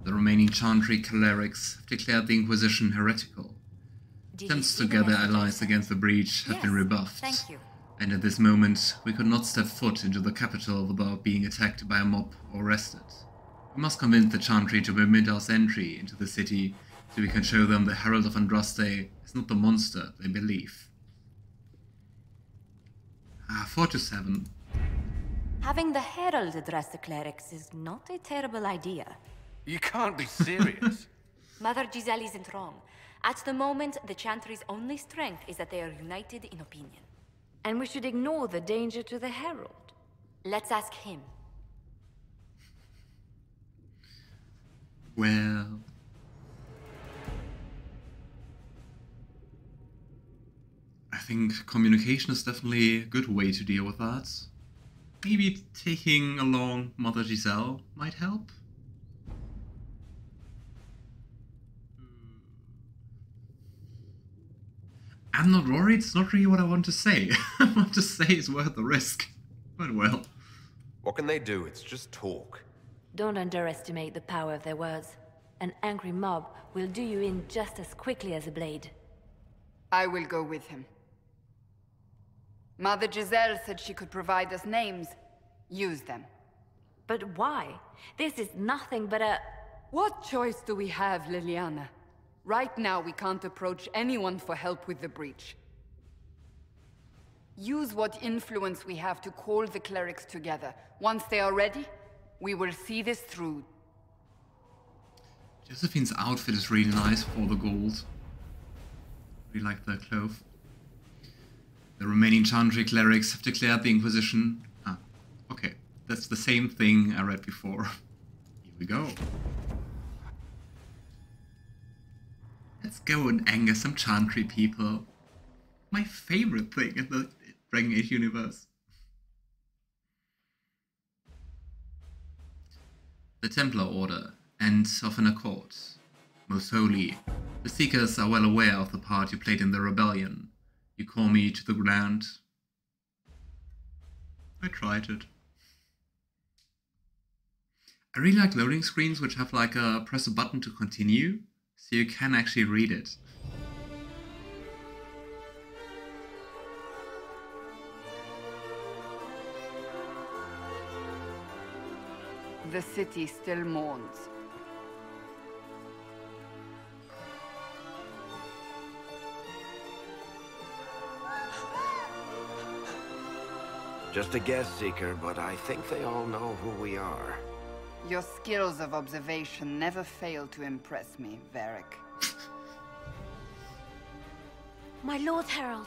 The remaining Chantry clerics have declared the Inquisition heretical. Attempts to gather allies against the breach have been rebuffed. Thank you. And at this moment, we could not step foot into the capital without being attacked by a mob or arrested. We must convince the Chantry to permit us entry into the city, so we can show them the Herald of Andraste is not the monster they believe. 4 to 7. Having the Herald address the clerics is not a terrible idea. You can't be serious. Mother Giselle isn't wrong. At the moment, the Chantry's only strength is that they are united in opinion. And we should ignore the danger to the Herald. Let's ask him. Well... I think communication is definitely a good way to deal with that. Maybe taking along Mother Giselle might help? I'm not worried, it's not really what I want to say. I want to say it's worth the risk. But well. What can they do? It's just talk. Don't underestimate the power of their words. An angry mob will do you in just as quickly as a blade. I will go with him. Mother Giselle said she could provide us names. Use them. But why? This is nothing but a... What choice do we have, Liliana? Right now, we can't approach anyone for help with the breach. Use what influence we have to call the clerics together. Once they are ready, we will see this through. Josephine's outfit is really nice for the gold. Really like the clothes. The remaining Chantry clerics have declared the Inquisition. Ah, okay. That's the same thing I read before. Here we go. Let's go and anger some Chantry people. My favorite thing in the Dragon Age universe. The Templar Order, and of an accord. Most holy, the Seekers are well aware of the part you played in the rebellion. You call me to the ground. I tried it. I really like loading screens which have like a press a button to continue, so you can actually read it. The city still mourns. Just a guess, Seeker, but I think they all know who we are. Your skills of observation never fail to impress me, Varric. My Lord Herald.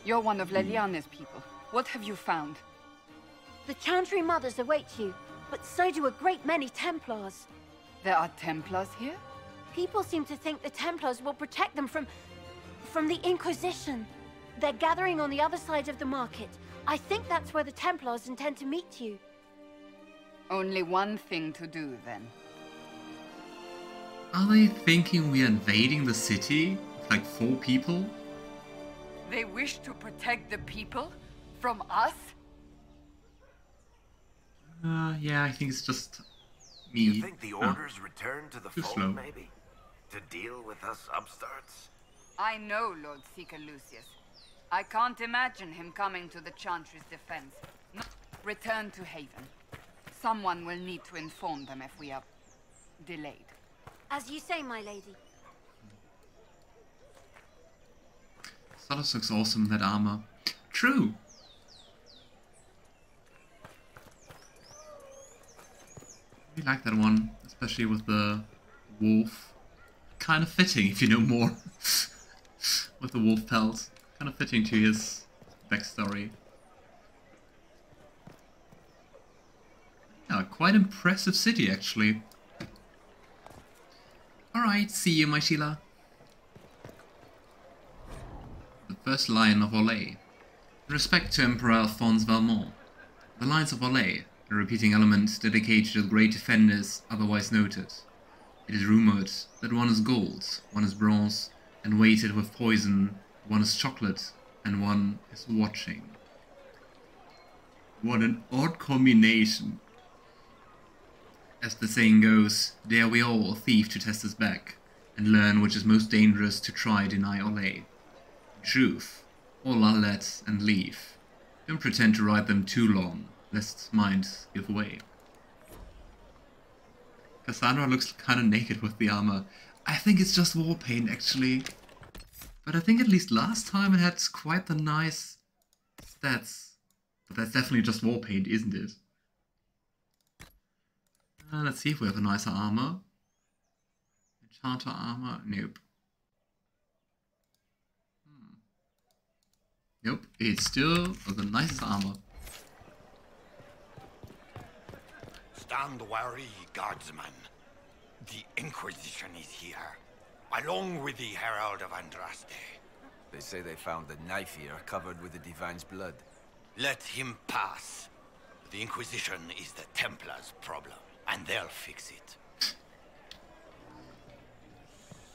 You're one of Leliane's people. What have you found? The Chantry mothers await you, but so do a great many Templars. There are Templars here? People seem to think the Templars will protect them from the Inquisition. They're gathering on the other side of the market. I think that's where the Templars intend to meet you. Only one thing to do, then. Are they thinking we are invading the city? With like 4 people? They wish to protect the people? From us? Yeah, I think it's just me. You think the orders return to the fold, slow. maybe? To deal with us upstarts? I know Lord Seeker Lucius. I can't imagine him coming to the Chantry's defense. No. Return to Haven. Someone will need to inform them if we are delayed. As you say, my lady. Solos looks awesome, that armor. True! I like that one, especially with the wolf. Kind of fitting if you know more. With the wolf pelt. Kind of fitting to his backstory. Yeah, quite impressive city actually. Alright, see you, my Sheila. The first line of Orlais. In respect to Emperor Alphonse Valmont, the lines of Orlais, a repeating element dedicated to the great defenders otherwise noted. It is rumored that one is gold, one is bronze, and weighted with poison, one is chocolate, and one is watching. What an odd combination. As the saying goes, dare we all thief to test his back, and learn which is most dangerous to try, deny, or lay. In truth, all are let and leave. Don't pretend to ride them too long, lest minds give way. Cassandra looks kinda naked with the armor. I think it's just war paint, actually. But I think at least last time it had quite the nice stats. But that's definitely just war paint, isn't it? Let's see if we have a nicer armor. Enchanter armor? Nope. Nope, it's still the nicest armor. Stand wary, guardsman. The Inquisition is here, along with the Herald of Andraste. They say they found the knife here covered with the Divine's blood. Let him pass. The Inquisition is the Templars' problem, and they'll fix it.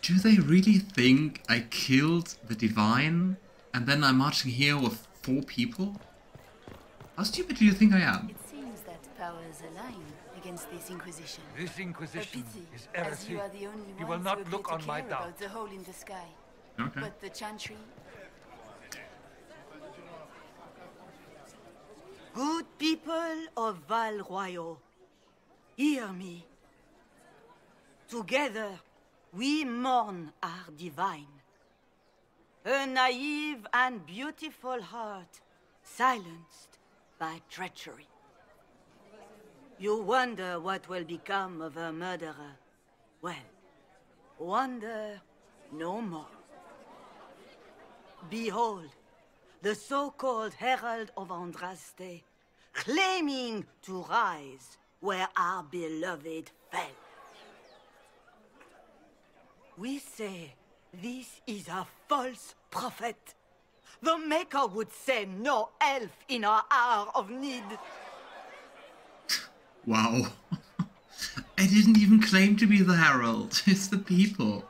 Do they really think I killed the Divine, and then I'm marching here with 4 people? How stupid do you think I am? It seems that powers align against this Inquisition. This Inquisition is as heresy. you are the only You will ones not who look appear on to my care doubt. about the hole in the sky. Okay. But the Chantry. Good people of Val Royeaux, hear me. Together, we mourn our divine. Her naive and beautiful heart, silenced by treachery. You wonder what will become of her murderer. Well, wonder no more. Behold, the so-called Herald of Andraste, claiming to rise where our beloved fell. We say this is a false prophet. The Maker would send no elf in our hour of need. Wow. I didn't even claim to be the Herald. It's the people.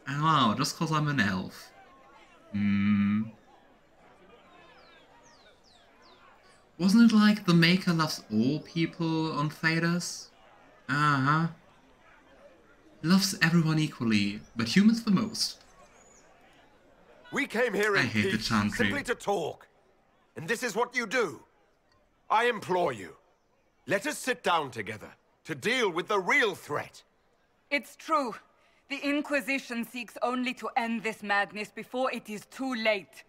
And wow, just cause I'm an elf. Wasn't it like the Maker loves all people on Thedas? Uh-huh. Loves everyone equally, but humans the most. We came here in I hate the peace, Chantry. simply to talk. And this is what you do. I implore you, let us sit down together to deal with the real threat. It's true. The Inquisition seeks only to end this madness before it is too late.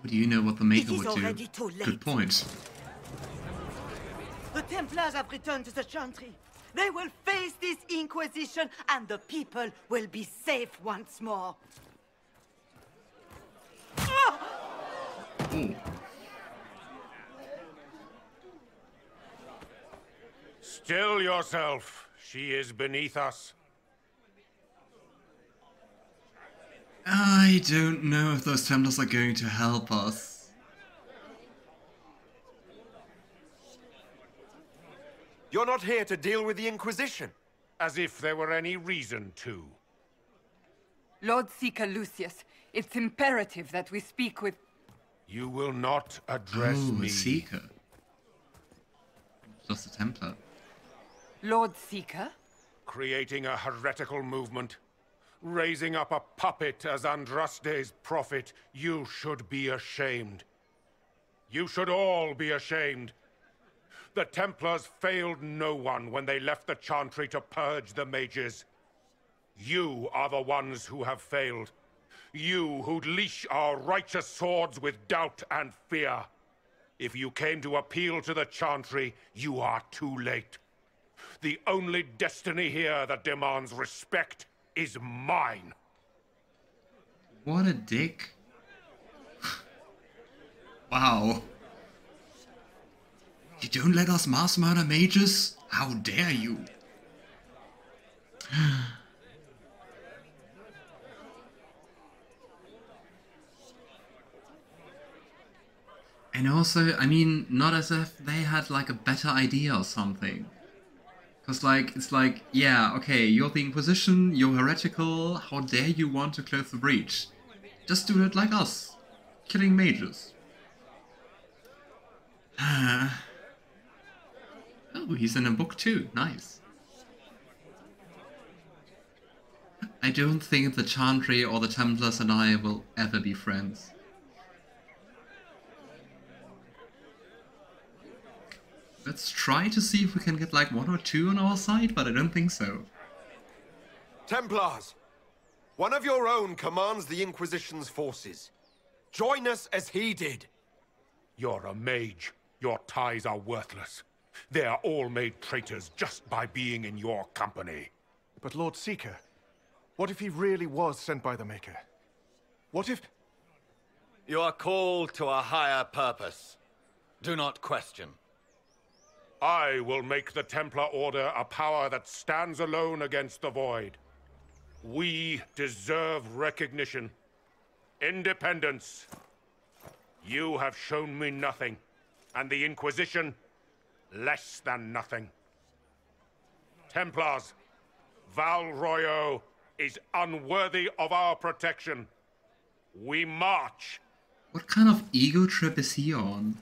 What do you know what the Maker It is would already do? too late. Good point. The Templars have returned to the Chantry. They will face this Inquisition, and the people will be safe once more. Ooh. Still yourself. She is beneath us. I don't know if those Templars are going to help us. You're not here to deal with the Inquisition. As if there were any reason to. Lord Seeker Lucius, it's imperative that we speak with... You will not address me. Seeker. Just a Templar. Lord Seeker? Creating a heretical movement. Raising up a puppet as Andraste's prophet. You should be ashamed. You should all be ashamed. The Templars failed no one when they left the Chantry to purge the mages. You are the ones who have failed. You who'd leash our righteous swords with doubt and fear. If you came to appeal to the Chantry, you are too late. The only destiny here that demands respect is mine. What a dick. Wow. You don't let us mass murder mages? How dare you? And also, I mean, not as if they had like a better idea or something. Because like, it's like, yeah, okay, you're the Inquisition, you're heretical, how dare you want to close the breach? Just do it like us, killing mages. Ooh, he's in a book too. Nice. I don't think the Chantry or the Templars and I will ever be friends. Let's try to see if we can get like 1 or 2 on our side, but I don't think so. Templars! One of your own commands the Inquisition's forces. Join us as he did. You're a mage. Your ties are worthless. They are all made traitors just by being in your company. But Lord Seeker, what if he really was sent by the Maker? What if... You are called to a higher purpose. Do not question. I will make the Templar Order a power that stands alone against the Void. We deserve recognition. Independence. You have shown me nothing, and the Inquisition, less than nothing. Templars, Val Royeaux is unworthy of our protection. We march. What kind of ego trip is he on?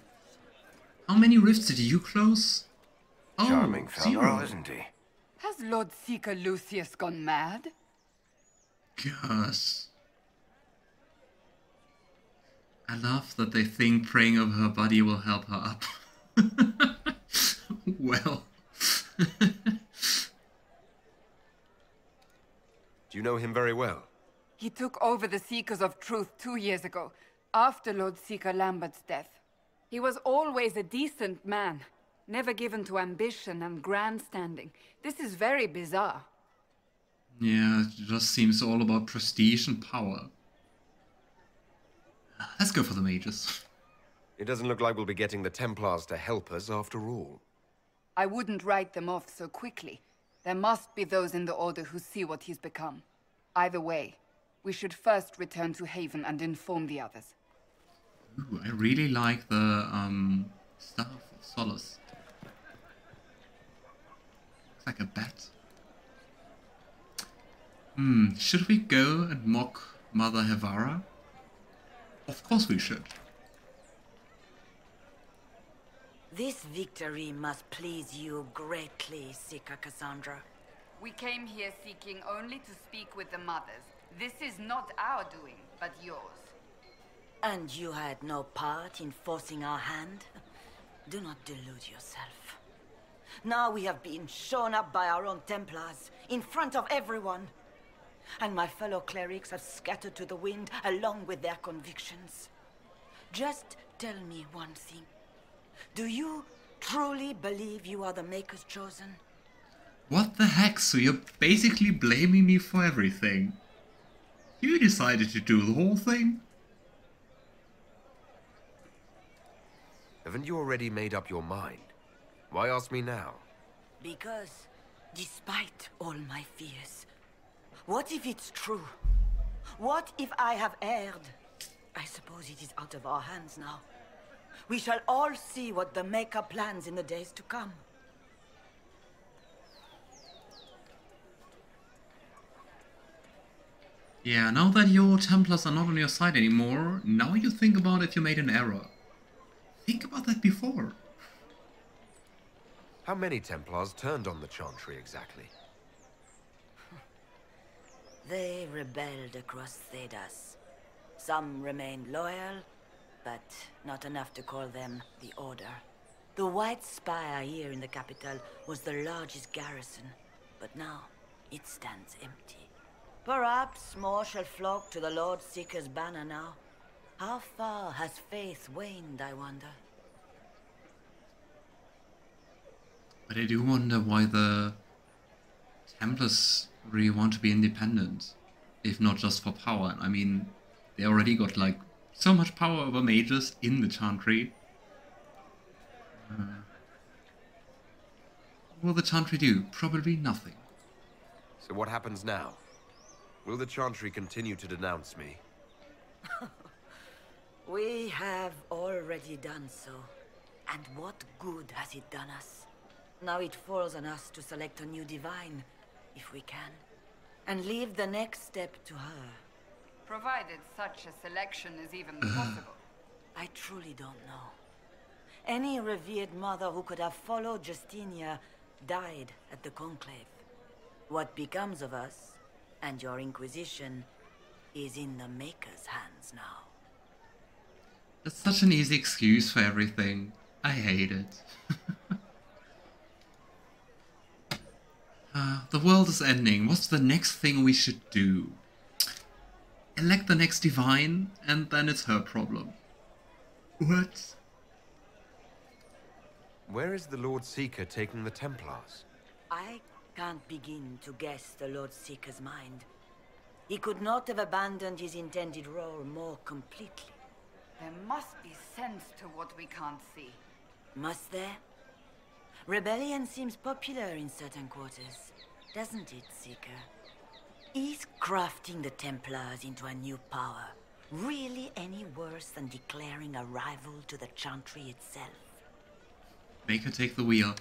How many rifts did you close? Oh, Charming fellow, 0. isn't he? Has Lord Seeker Lucius gone mad? Gosh. I love that they think praying over her body will help her up. Well. Do you know him very well? He took over the Seekers of Truth 2 years ago, after Lord Seeker Lambert's death. He was always a decent man, never given to ambition and grandstanding. This is very bizarre. Yeah, it just seems all about prestige and power. Let's go for the mages. It doesn't look like we'll be getting the Templars to help us after all. I wouldn't write them off so quickly. There must be those in the Order who see what he's become. Either way, we should first return to Haven and inform the others. Ooh, I really like the Staff of Solace. Looks like a bat. Should we go and mock Mother Hevara? Of course we should. This victory must please you greatly, Seeker Cassandra. We came here seeking only to speak with the mothers. This is not our doing, but yours. And you had no part in forcing our hand? Do not delude yourself. Now we have been shown up by our own Templars, in front of everyone. And my fellow clerics have scattered to the wind along with their convictions. Just tell me one thing. Do you truly believe you are the Maker's chosen? What the heck? So you're basically blaming me for everything. You decided to do the whole thing? Haven't you already made up your mind? Why ask me now? Because, despite all my fears, what if it's true? What if I have erred? I suppose it is out of our hands now. We shall all see what the Maker plans in the days to come. Yeah, now that your Templars are not on your side anymore, now you think about if you made an error. Think about that before. How many Templars turned on the Chantry exactly? They rebelled across Thedas. Some remained loyal, but not enough to call them the Order. The White Spire here in the capital was the largest garrison, but now it stands empty. Perhaps more shall flock to the Lord Seeker's banner now. How far has faith waned, I wonder? But I do wonder why the Templars really want to be independent, if not just for power. I mean, they already got like so much power over mages in the Chantry. What will the Chantry do? Probably nothing. So what happens now? Will the Chantry continue to denounce me? We have already done so. And what good has it done us? Now it falls on us to select a new divine, if we can, and leave the next step to her. Provided such a selection is even possible. I truly don't know. Any revered mother who could have followed Justinia died at the Conclave. What becomes of us, and your Inquisition, is in the Maker's hands now. It's such an easy excuse for everything. I hate it. The world is ending. What's the next thing we should do? Elect the next divine, and then it's her problem. What? Where is the Lord Seeker taking the Templars? I can't begin to guess the Lord Seeker's mind. He could not have abandoned his intended role more completely. There must be sense to what we can't see. Must there? Rebellion seems popular in certain quarters, doesn't it, Seeker? Is crafting the Templars into a new power really any worse than declaring a rival to the Chantry itself? Make her take the wheel.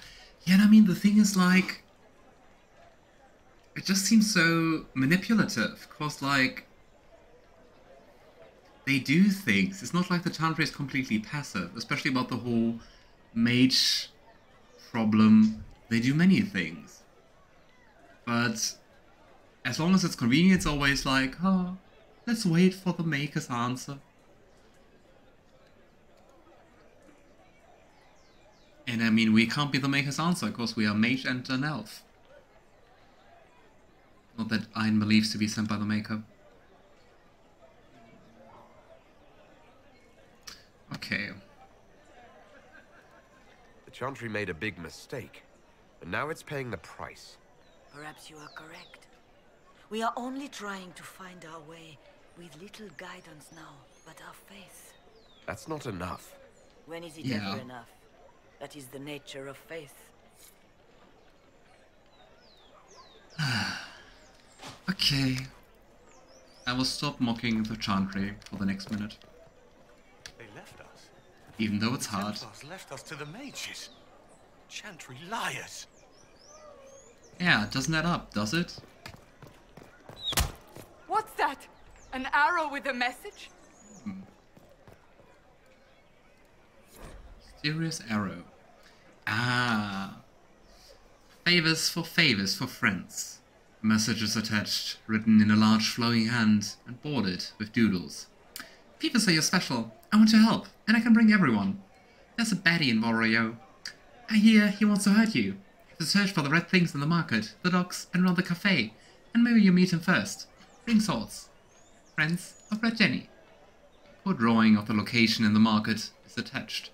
Yeah, and I mean, the thing is, like, it just seems so manipulative, because, like, they do things. It's not like the Chantry is completely passive, especially about the whole mage problem. They do many things. But as long as it's convenient, it's always like, oh, let's wait for the Maker's answer. And I mean, we can't be the Maker's answer, because we are mage and an elf. Not that Ein believes to be sent by the Maker. Okay. The Chantry made a big mistake, and now it's paying the price. Perhaps you are correct. We are only trying to find our way, with little guidance now, but our faith. That's not enough. When is it Yeah. ever enough? That is the nature of faith. Okay. I will stop mocking the Chantry for the next minute. They left us. Even though it's The hard. Templars left us to the mages. Chantry liars. Yeah, it doesn't add up, does it? What's that? An arrow with a message? Mysterious arrow. Ah. Favors for friends. A message is attached, written in a large flowing hand and bordered with doodles. People say you're special. I want to help, and I can bring everyone. There's a baddie in Val Royeaux. I hear he wants to hurt you. You have to search for the red things in the market, the docks, and around the cafe, and maybe you meet him first. Bring swords. Friends of Red Jenny. A poor drawing of the location in the market is attached.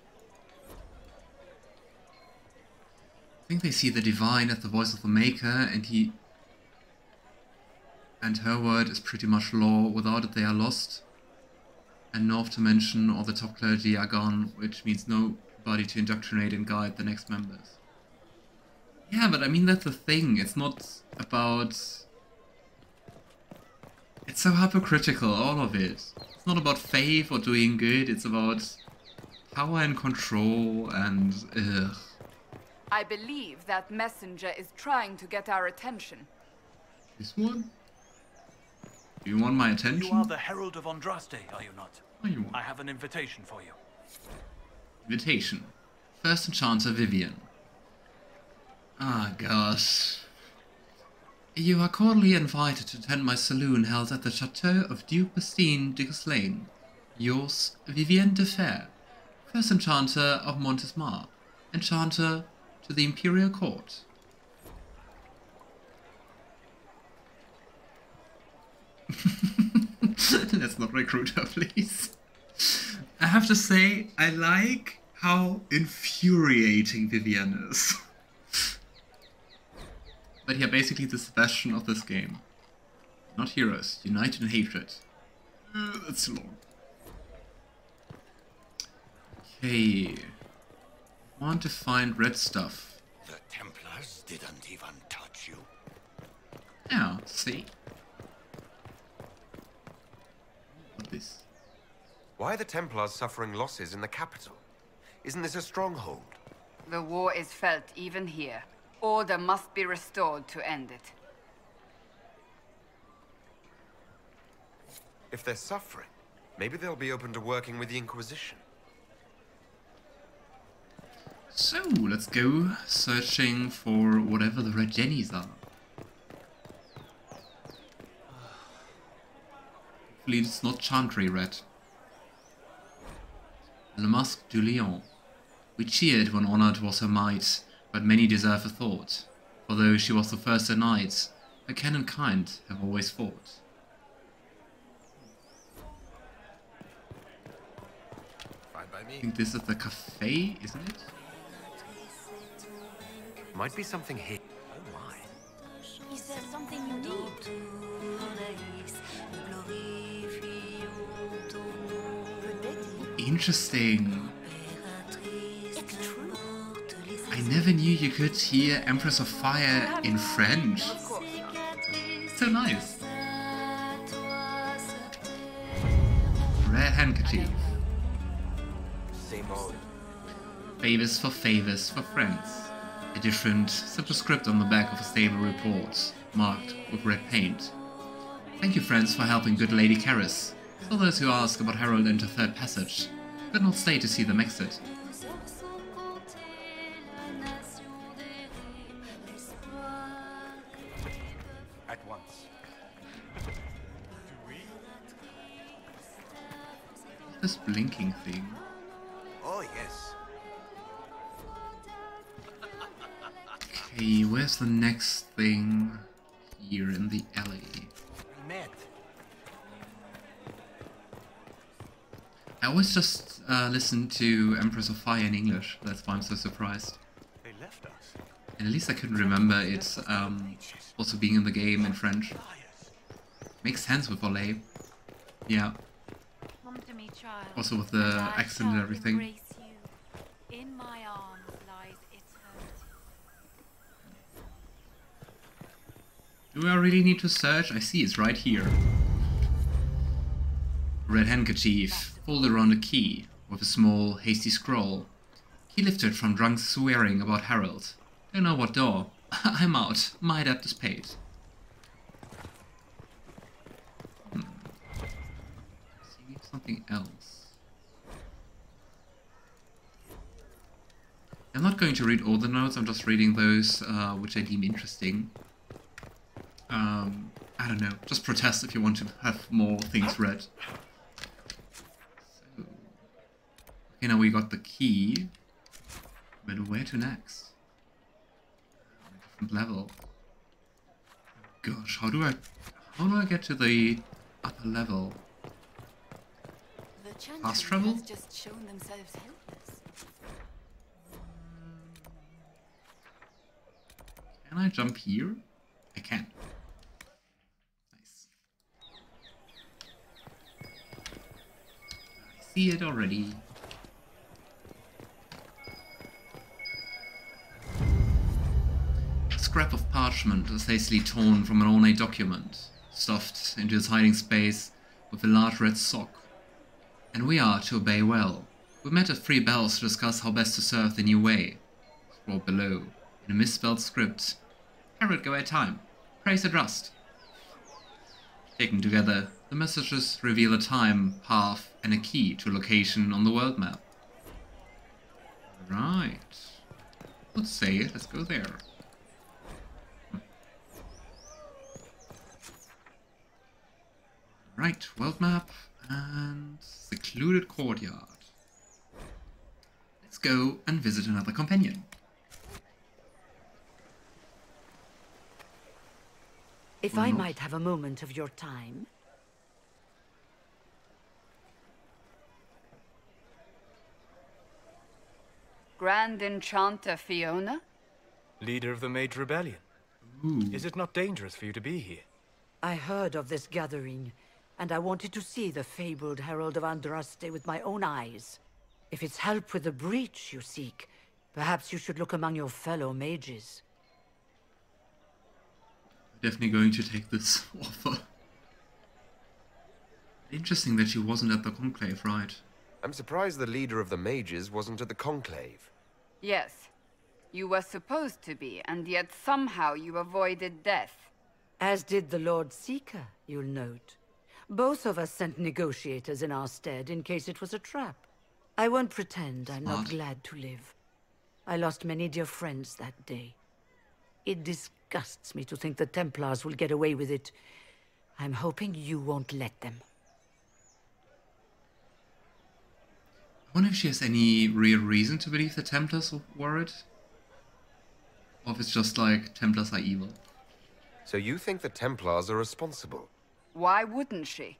I think they see the divine as the voice of the Maker, and her word is pretty much law. Without it they are lost. And no to mention all the top clergy are gone, which means nobody to indoctrinate and guide the next members. Yeah, but I mean, that's the thing. It's not about... It's so hypocritical, all of it. It's not about faith or doing good, it's about power and control and... ugh. I believe that messenger is trying to get our attention. This one? Do you want my attention? You are the Herald of Andraste, are you not? Oh, you are. I have an invitation for you. Invitation. First Enchanter Vivian. Ah, gosh. You are cordially invited to attend my saloon held at the Chateau of Duke Bastien de Ghislaine. Yours, Vivienne de Fer, First Enchanter of Montesmar, Enchanter to the Imperial Court. Let's not recruit her, please. I have to say, I like how infuriating Vivienne is. But yeah, basically the Sebastian of this game. Not heroes, united in hatred. That's long. Okay. Want to find red stuff. The Templars didn't even touch you. Yeah, see? What this? Why are the Templars suffering losses in the capital? Isn't this a stronghold? The war is felt even here. Order must be restored to end it. If they're suffering, maybe they'll be open to working with the Inquisition. So, let's go searching for whatever the red jennies are. Hopefully it's not Chantry red. Le Masque du Lion. We cheered when honored was her might, but many deserve a thought. For though she was the first a knight, her kin and kind have always fought. Fine by me. I think this is the cafe, isn't it? Might be something here. Oh my. Is there something you need? Interesting. It's true. I never knew you could hear Empress of Fire in French. So nice. Red handkerchief. Same old. Favors for friends. A different superscript on the back of a stable report, marked with red paint. Thank you, friends, for helping good Lady Karis. For those who ask about Harold and the third passage, could not stay to see them exit. At once. This blinking thing. Oh, yes. Okay, where's the next thing? Here in the alley. We met. I always just listen to Empress of Fire in English, that's why I'm so surprised. They left us. And at least I couldn't remember it also being in the game in French. Makes sense with Olay. Yeah. Come to me, child. Also with the accent and everything. You. In my arms lies eternity. Do I really need to search? I see it's right here. Red handkerchief, folded around a key, with a small, hasty scroll. Key lifted from drunk swearing about Harold. Don't know what door. I'm out. My debt is paid. See something else. I'm not going to read all the notes, I'm just reading those which I deem interesting. I don't know, just protest if you want to have more things read. So, okay, now we got the key, but where to next? A different level. Gosh, how do I get to the upper level? The Chantry Fast travel? has just shown themselves helpless. Can I jump here? I can. Nice. I see it already. A scrap of parchment is hastily torn from an ornate document, stuffed into its hiding space with a large red sock. And we are to obey well. We met at 3 bells to discuss how best to serve the new way. Scrawled below, in a misspelled script. Harold go at time. Praise and rust. Taken together, the messages reveal a time, path, and a key to a location on the world map. Right. Let's say it. Let's go there. Right, world map and secluded courtyard. Let's go and visit another companion. If I might have a moment of your time. Grand Enchanter Fiona? Leader of the Mage Rebellion. Ooh. Is it not dangerous for you to be here? I heard of this gathering, and I wanted to see the fabled Herald of Andraste with my own eyes. If it's help with the breach you seek, perhaps you should look among your fellow mages. Definitely going to take this offer. Interesting that she wasn't at the conclave, right? I'm surprised the leader of the mages wasn't at the conclave. Yes. You were supposed to be, and yet somehow you avoided death. As did the Lord Seeker, you'll note. Both of us sent negotiators in our stead in case it was a trap. I won't pretend I'm not glad to live. I lost many dear friends that day. It disgusts me to think the Templars will get away with it. I'm hoping you won't let them. I wonder if she has any real reason to believe the Templars were it? Or if it's just like, Templars are evil. So you think the Templars are responsible? Why wouldn't she?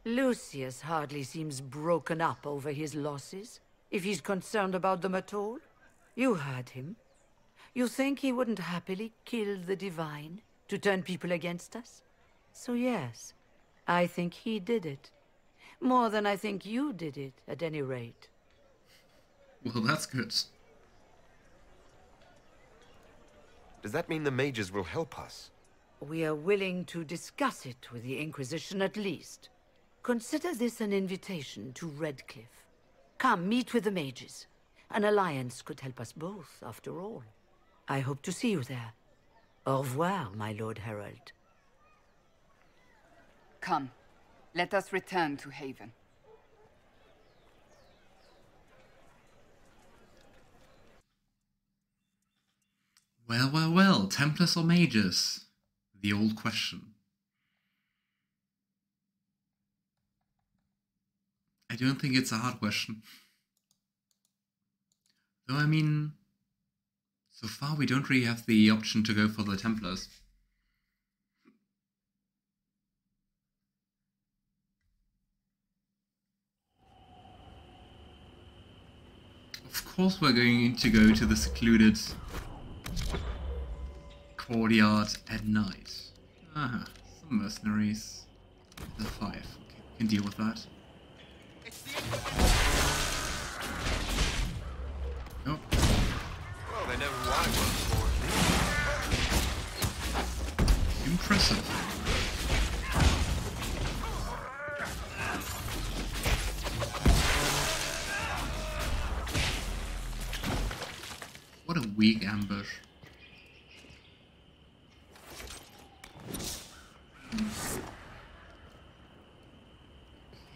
Lucius hardly seems broken up over his losses, if he's concerned about them at all. You heard him. You think he wouldn't happily kill the Divine to turn people against us? So yes, I think he did it. More than I think you did it, at any rate. Well, that's good. Does that mean the mages will help us? We are willing to discuss it with the Inquisition at least. Consider this an invitation to Redcliffe. Come, meet with the mages. An alliance could help us both, after all. I hope to see you there. Au revoir, my Lord Herald. Come, let us return to Haven. Well, well, well, Templars or mages? The old question. I don't think it's a hard question. Though, I mean, so far we don't really have the option to go for the Templars. Of course we're going to go to the secluded courtyard at night. Aha, some mercenaries. Level 5. Okay, we can deal with that. Oh. Well, they know who I work for. Impressive. What a weak ambush.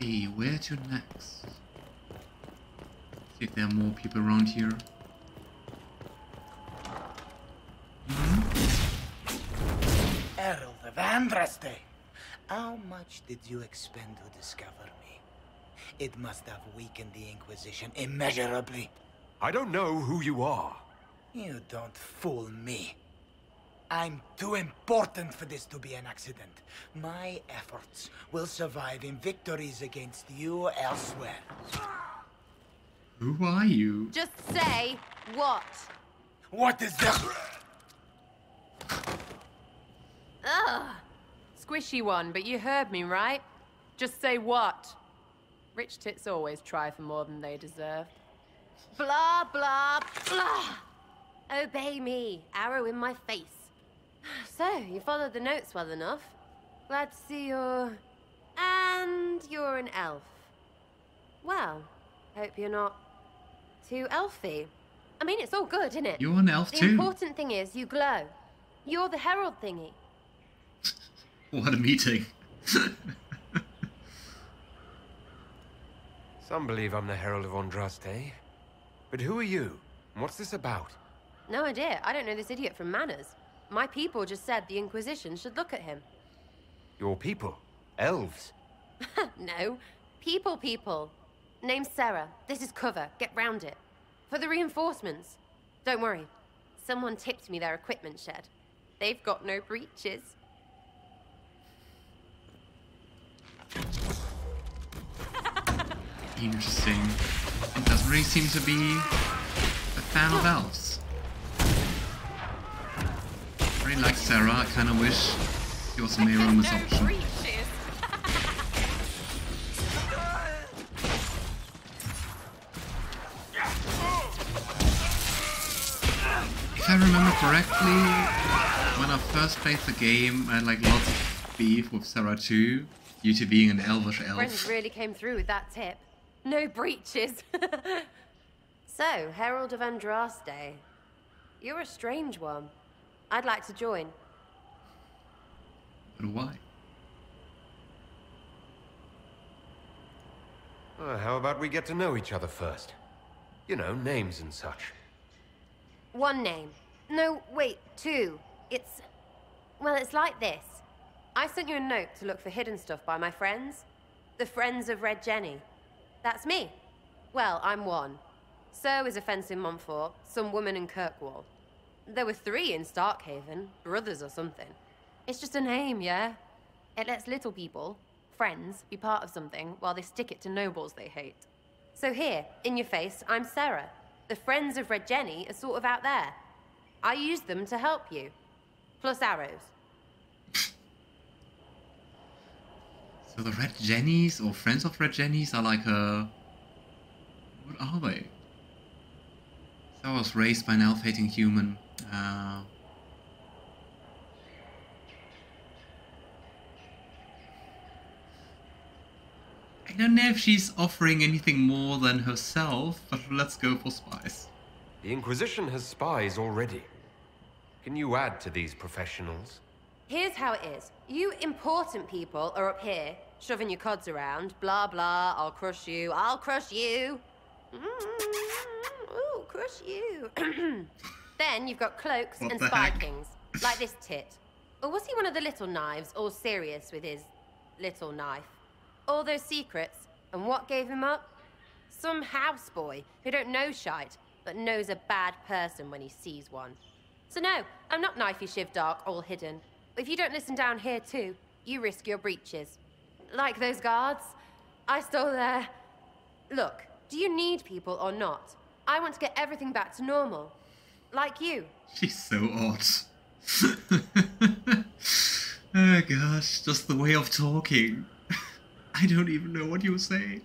Okay, where to next? See if there are more people around here. Herald of Andraste, how much did you expend to discover me? It must have weakened the Inquisition immeasurably. I don't know who you are. You don't fool me. I'm too important for this to be an accident. My efforts will survive in victories against you elsewhere. Who are you? Just say what? What is that? Ugh. Squishy one, but you heard me, right? Just say what? Rich tits always try for more than they deserve. Blah, blah, blah. Obey me. Arrow in my face. So, you followed the notes well enough. Glad to see you're... And you're an elf. Well, hope you're not too elfy. I mean, it's all good, isn't it? You're an elf the too. The important thing is you glow. You're the herald thingy. What a meeting. Some believe I'm the Herald of Andraste. But who are you? And what's this about? No idea. I don't know this idiot from Manners. My people just said the Inquisition should look at him. Your people? Elves? No. People. Name's Sera. This is cover. Get round it. For the reinforcements. Don't worry. Someone tipped me their equipment shed. They've got no breaches. Interesting. It doesn't really seem to be a fan of elves. I really like Sera. I kind of wish he was a Mayroma's option. If I remember correctly, when I first played the game, I had like lots of beef with Sera too, due to being an elvish elf. Friends really came through with that tip. No breaches. So, Herald of Andraste. You're a strange one. I'd like to join. But why? How about we get to know each other first? You know, names and such. One name. No, wait, two. It's... well, it's like this. I sent you a note to look for hidden stuff by my friends. The Friends of Red Jenny. That's me. Well, I'm one. So is a fence in Montfort, some woman in Kirkwall. There were 3 in Starkhaven, brothers or something. It's just a name, yeah? It lets little people, friends, be part of something while they stick it to nobles they hate. So here, in your face, I'm Sera. The Friends of Red Jenny are sort of out there. I used them to help you. Plus arrows. So the Red Jennies, or Friends of Red Jennies, are like a... what are they? So I was raised by an elf-hating human. I don't know if she's offering anything more than herself, but let's go for spies. The Inquisition has spies already. Can you add to these professionals? Here's how it is. You important people are up here, shoving your cods around. Blah, blah, I'll crush you, I'll crush you. Ooh, crush you. Then you've got cloaks and spy kings, like this tit. Or was he one of the little knives, all serious with his little knife? All those secrets, and what gave him up? Some houseboy who don't know shite, but knows a bad person when he sees one. So no, I'm not knifey shiv dark, all hidden. If you don't listen down here too, you risk your breeches. Like those guards, I stole their... Look, do you need people or not? I want to get everything back to normal. Like you. She's so odd. Oh gosh, just the way of talking. I don't even know what you were saying.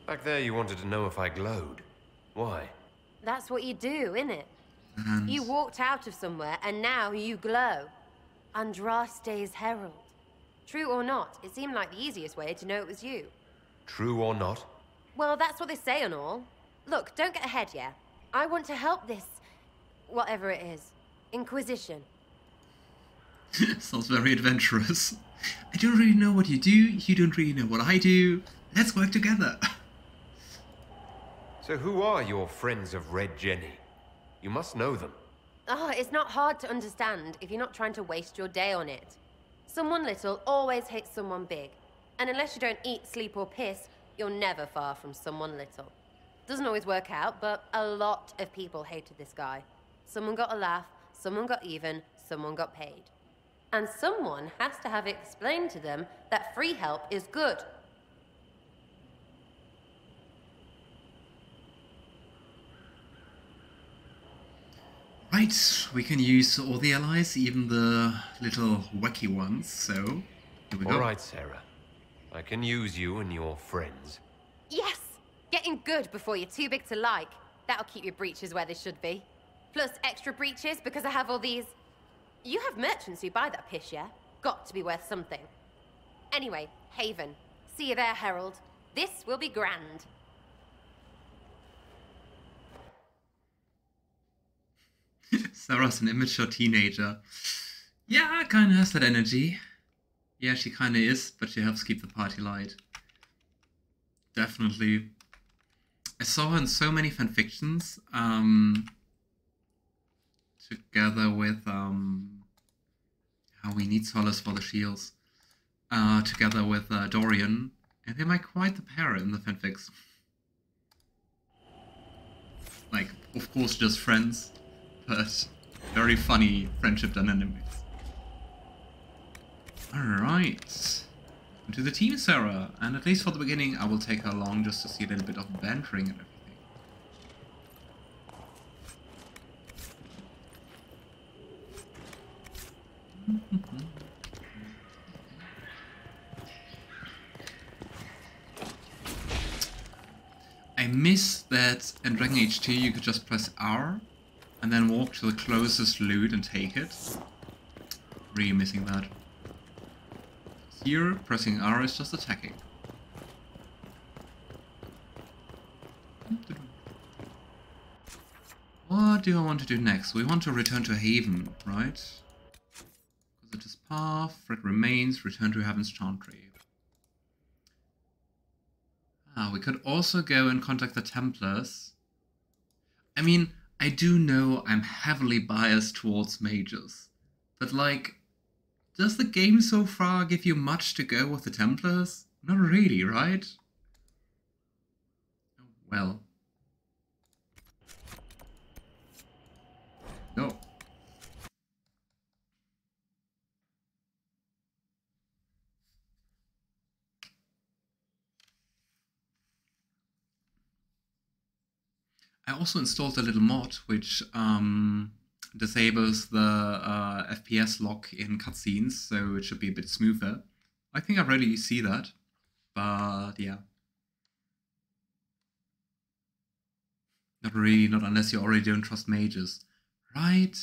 Back there you wanted to know if I glowed. Why? That's what you do, innit? And... you walked out of somewhere and now you glow. Andraste's herald. True or not, it seemed like the easiest way to know it was you. True or not? Well, that's what they say and all. Look, don't get ahead, yeah? I want to help this... whatever it is. Inquisition. Sounds very adventurous. I don't really know what you do, you don't really know what I do. Let's work together. So who are your Friends of Red Jenny? You must know them. Oh, it's not hard to understand if you're not trying to waste your day on it. Someone little always hates someone big. And unless you don't eat, sleep, or piss, you're never far from someone little. Doesn't always work out, but a lot of people hated this guy. Someone got a laugh, someone got even, someone got paid. And someone has to have explained to them that free help is good. Right, we can use all the allies, even the little wacky ones, so here we go. Alright, Sera. I can use you and your friends. Yes! Getting good before you're too big to like. That'll keep your breeches where they should be. Plus extra breeches because I have all these... You have merchants who buy that piss, yeah? Got to be worth something. Anyway, Haven. See you there, Herald. This will be grand. Sera's an immature teenager. Yeah, kinda has that energy. Yeah, she kinda is, but she helps keep the party light. Definitely. I saw her in so many fanfictions, together with, how we need solace for the shields, together with Dorian, and they make quite the pair in the fanfics. Like, of course, just friends, but very funny friendship dynamics. Alright. To the team, Sera, and at least for the beginning I will take her along just to see a little bit of bantering and everything. I miss that in Dragon Age 2 you could just press R and then walk to the closest loot and take it. Really missing that. Here, pressing R is just attacking. What do I want to do next? We want to return to Haven, right? Visit his path, Fred remains, return to Heaven's Chantry. We could also go and contact the Templars. I mean, I do know I'm heavily biased towards mages, but like, does the game so far give you much to go with the Templars? Not really, right? Oh, well. No. I also installed a little mod which disables the FPS lock in cutscenes, so it should be a bit smoother. I think I rarely see that, but yeah. Not really, not unless you already don't trust mages. Right?